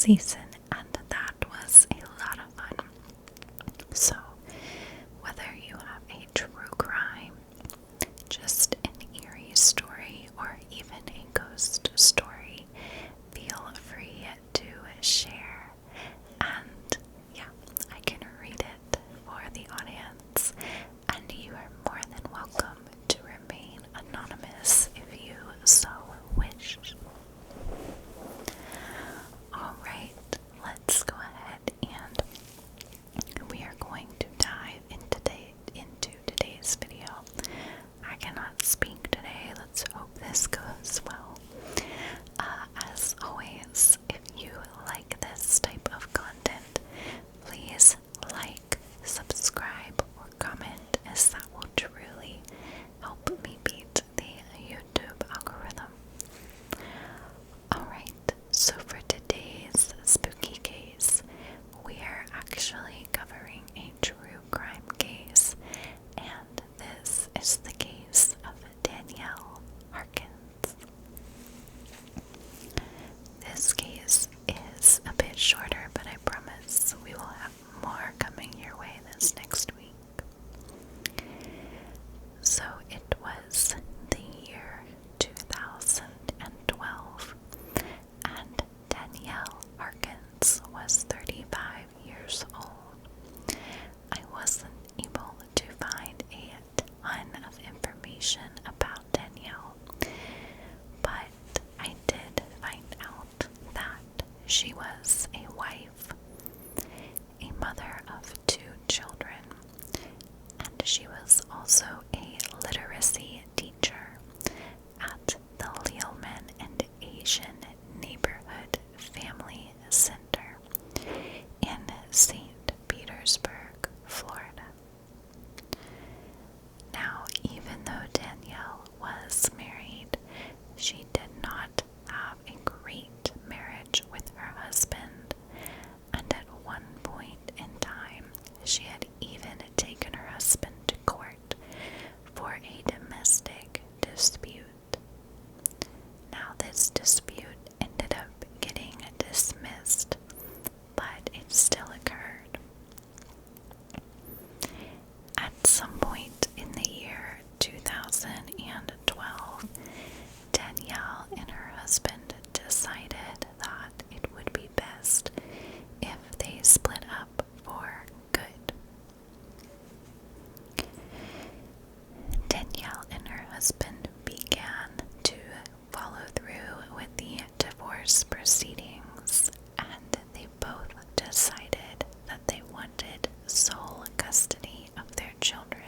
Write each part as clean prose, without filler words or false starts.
season, and that was a lot of fun. So, whether you have a true crime, just an eerie story, or even a ghost story, feel free to share. And yeah, I can read it for the audience, and you are more than welcome to remain anonymous if you so wish. Alright, let's go ahead and we are going to dive into today's video. I cannot speak today. Let's hope this goes well. As always, if you like this type of content, please like, subscribe, or comment, as that will truly help me beat the YouTube algorithm. Alright, so for today's spooky case, we are actually covering a true crime case, and this is the case of Danielle Harkins. This case is a bit shorter, but I promise we will have more coming your way this next week. So it was the year 2012, and Danielle Harkins was 35 years old. I wasn't able to find a ton of information about Danielle, but I did find out that she was a wife, a mother of 2 children, and she was also a literacy teacher at the Lealman and Asian Neighborhood Family Center in St. Petersburg, Florida. Now, even though Danielle was married, she did not have a great marriage with her husband, and at one point in time, she had even taken her husband to court for a domestic dispute. Now, this dispute ended up getting dismissed, but it still occurred. At some point in the year 2012, Danielle and her husband decided that it would be best if they split up for good. Danielle and her husband began to follow through with the divorce proceedings, and they both decided that they wanted sole custody of their children.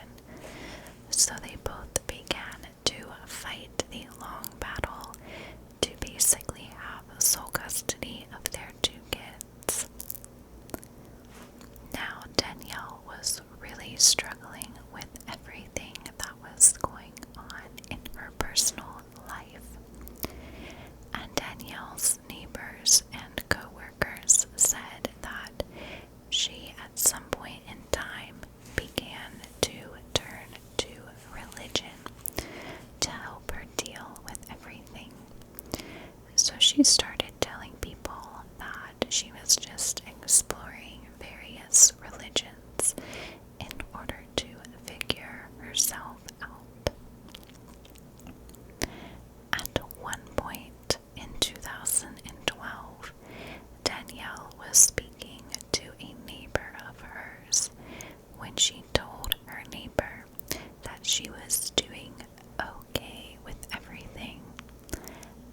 So they both began to fight the long battle to basically have sole custody of their 2 kids. Now, Danielle was really struggling with everything that was going on in her personal life. And Danielle's neighbors and co-workers said that she, at some point in time, began to turn to religion to help her deal with everything. So she started telling people that she was just exploring various religions in order to figure herself out. At one point in 2012, Danielle was speaking to a neighbor of hers when she told her neighbor that she was doing okay with everything.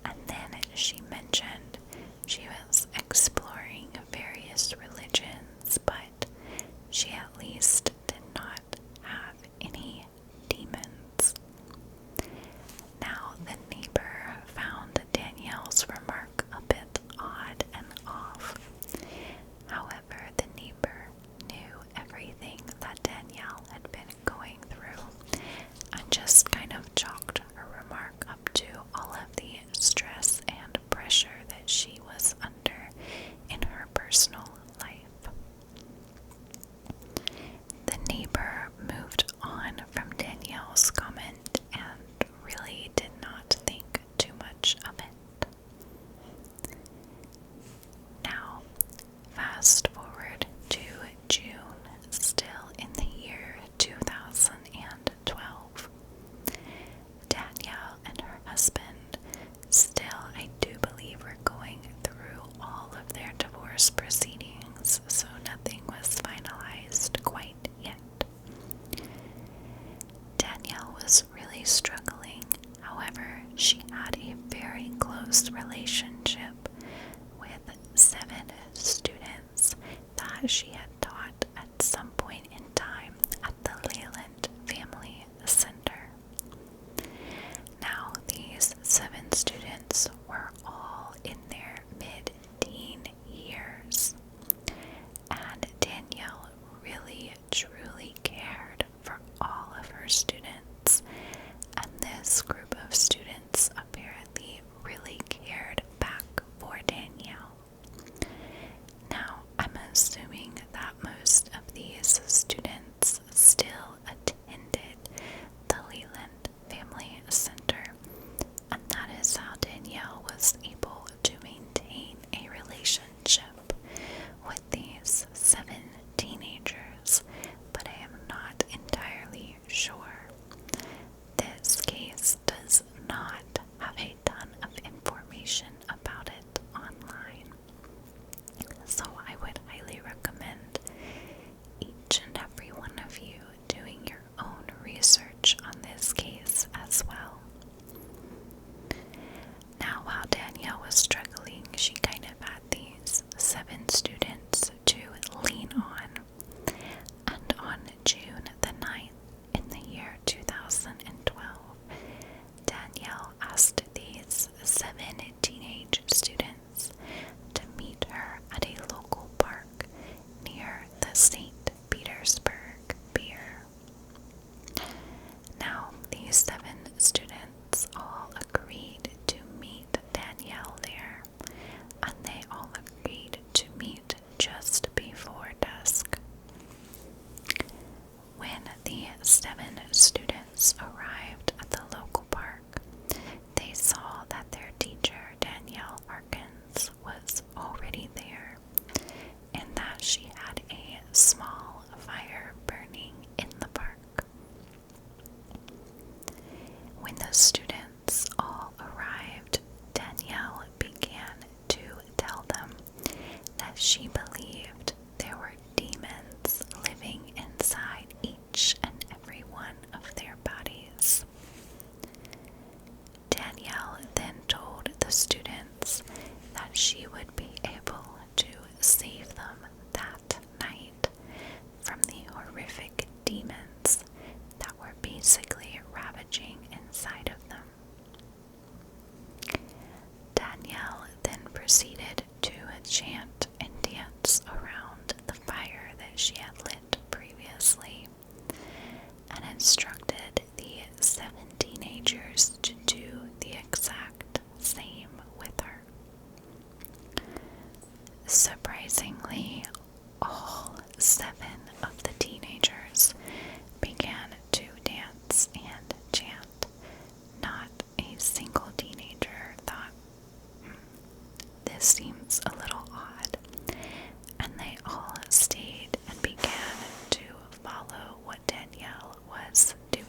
And then she mentioned she was exploring various religions, but she at least did not have any demons. Now, the neighbor found Danielle's remark a bit odd and off. However, the neighbor knew everything that Danielle had been going through and just kind of chalked her remark up to all of the stress and pressure that she was under in her personal life. The neighbor moved on from Danielle's comment and really did not think too much of it. Now, her students, and this group of students apparently really cared back for Danielle. Now, I'm assuming that most of these students still attended the Leland Family Center, and that is how Danielle was able to maintain a relationship with these 7 teenagers, but I am not entirely sure. This case does not have a ton of information about it online, so I would highly recommend each and every one of you doing your own research on this case as well. Now, while Danielle was struggling, she kind of had these 7 students to lean on. And on June the 9th, in the year 2012, Danielle asked these 7 teenage students to meet her at a local park near the St. Petersburg Pier. Now, these 7 students all agreed to meet Danielle there, and they all agreed to meet just before dusk. When the 7 students arrived at the local park, they saw that their teacher, Danielle Harkins, was already there, and that she had a small fire burning in the park. When the students all arrived, Danielle began to tell them that she believed there were demons living inside each and every one of their bodies. Danielle then told the students that she would be able to save them that night from the horrific demons that were basically ravaging inside of them. Danielle then proceeded to chant and dance around the fire that she had lit previously, and instructed the 7 teenagers to do the exact same with her. Surprisingly, all 7 of the teenagers began to dance and chant. Not a single teenager thought, this seems a little odd, and they all stayed and began to follow what Danielle was doing.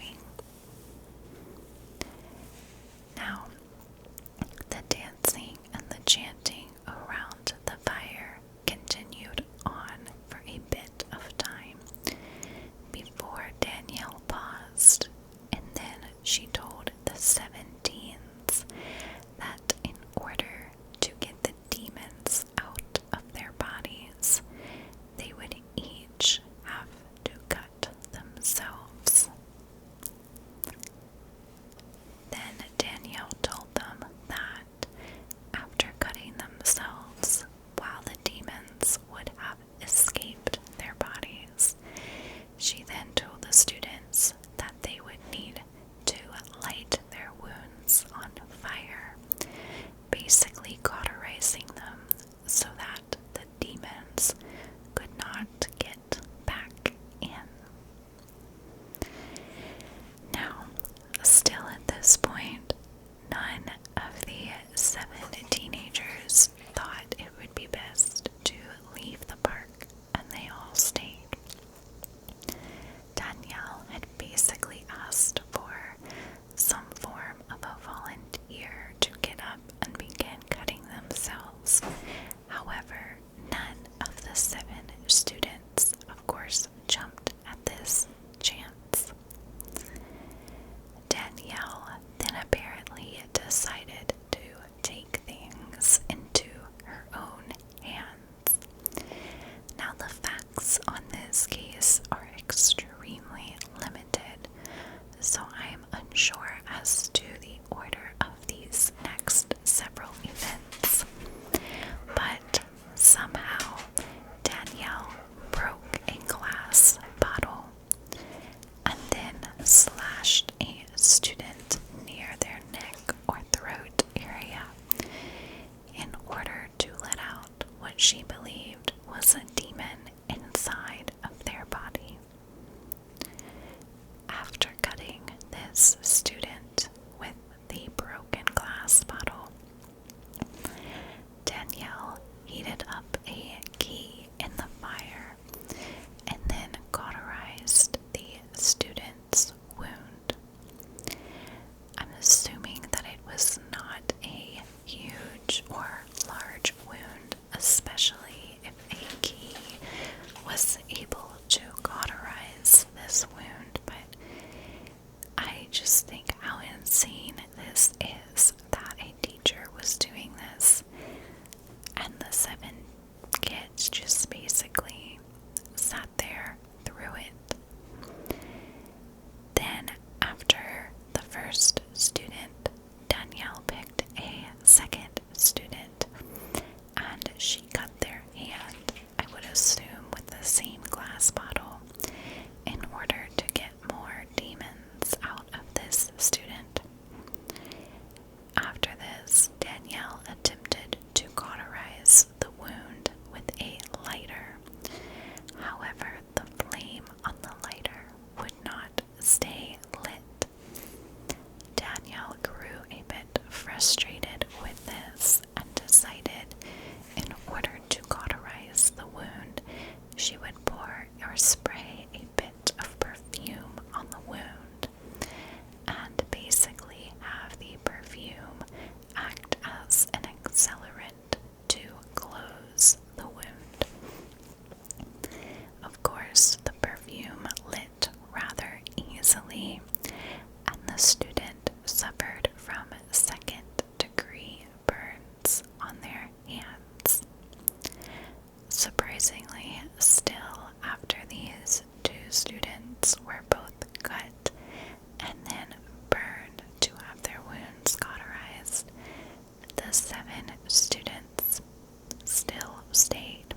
this student with the broken glass bottle. Danielle heated up a key in the fire and then cauterized the student's wound. I'm assuming that it was not a huge or large wound, especially if a key was able to cauterize this wound, but I just think how insane this is that a teacher was doing this and the 7 kids just basically sat there through it. Then, after the first student, Danielle picked a second student and she cut their hand, I would assume with the same glass bottle, in order to get more demons out of this student. After this, Danielle attempted to cauterize the wound with a lighter. However, the flame on the lighter would not stay lit. Danielle grew a bit frustrated with this and decided, in order to cauterize the wound, she would pour or spray a bit of perfume on the wound and basically have the perfume act as an accelerant to close the wound. Of course, the perfume lit rather easily, and the student suffered from second-degree burns on their hands. Surprisingly, still, after these 2 students were both cut and then burned to have their wounds cauterized, the 7 students still stayed.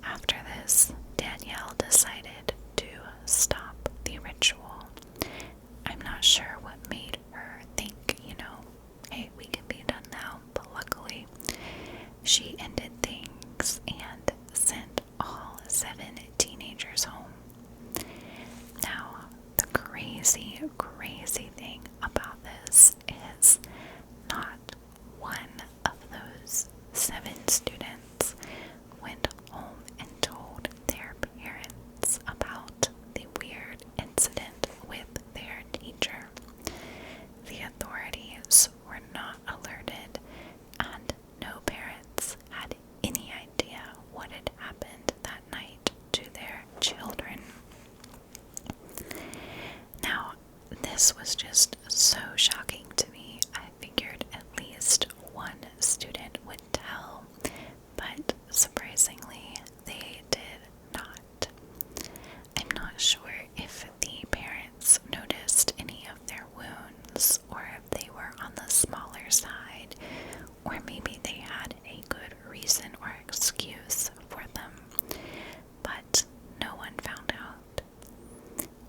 After this, Danielle decided to stop the ritual. I'm not sure what made her think, hey, we can be done now, but luckily, she ended things and sent all 7 teenagers home. Now, the crazy thing about this is not one of those 7 students went home and told their parents about the weird incident with their teacher. The authorities were not alerted, and no parents had any idea what had happened that night to their children. Now, this was just so shocking to me. I figured at least one student would tell, but surprisingly, they did not. I'm not sure if the parents noticed any of their wounds, or if they were on the smaller side, or maybe they had a good reason or excuse for them, but no one found out.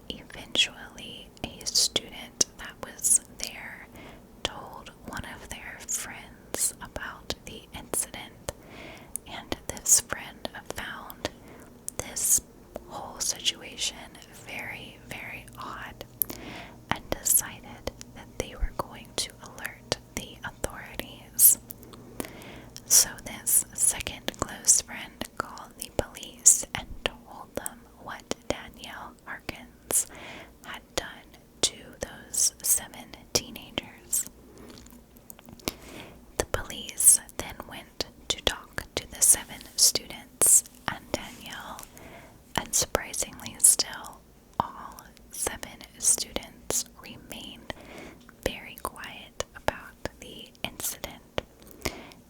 Eventually, a student that was there told one of their friends about the incident, and this friend found this whole situation very, very odd and decided that they were going to alert the authorities. So this second close friend called the police and told them what Danielle Harkins had done to those 7 teenagers. The police then went to talk to the 7 students and Danielle, and surprisingly still, all 7 students remained very quiet about the incident.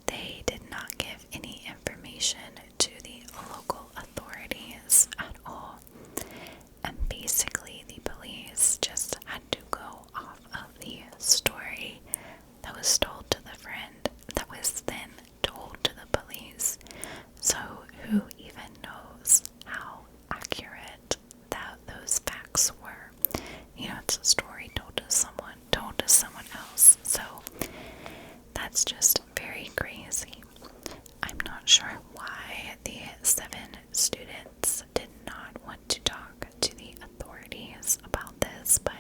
They did not give any information to the local authorities at all, and basically the police just had to go off of the story that was told to the friend that was then told to the police. So who even knows how accurate those facts were? It's a story told to someone else. So that's just very crazy. I'm not sure why the 7 students did not want to talk to the authorities about this, but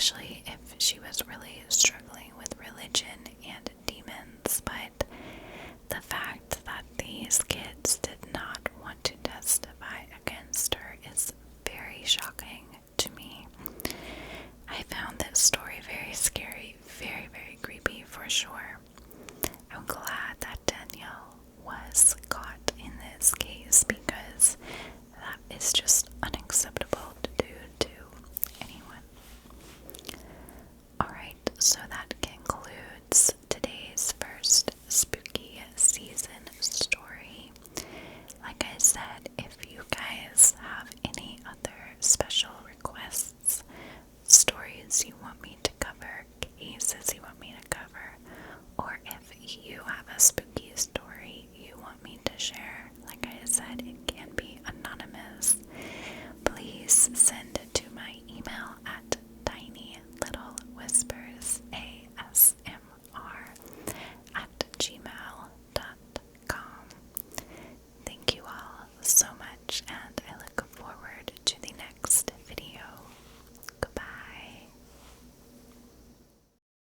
especially if she was really struggling with religion and demons. But the fact that these kids did not want to testify against her is very shocking to me. I found this story very scary, very, very creepy for sure. I'm glad that Danielle was caught in this case because that is just unacceptable to do to anyone. Alright, so that concludes today's first spooky season story. Like I said, if you guys have any other special requests, stories you want me to cover, cases you want me to cover, or if you have a spooky story you want me to share, like I said, it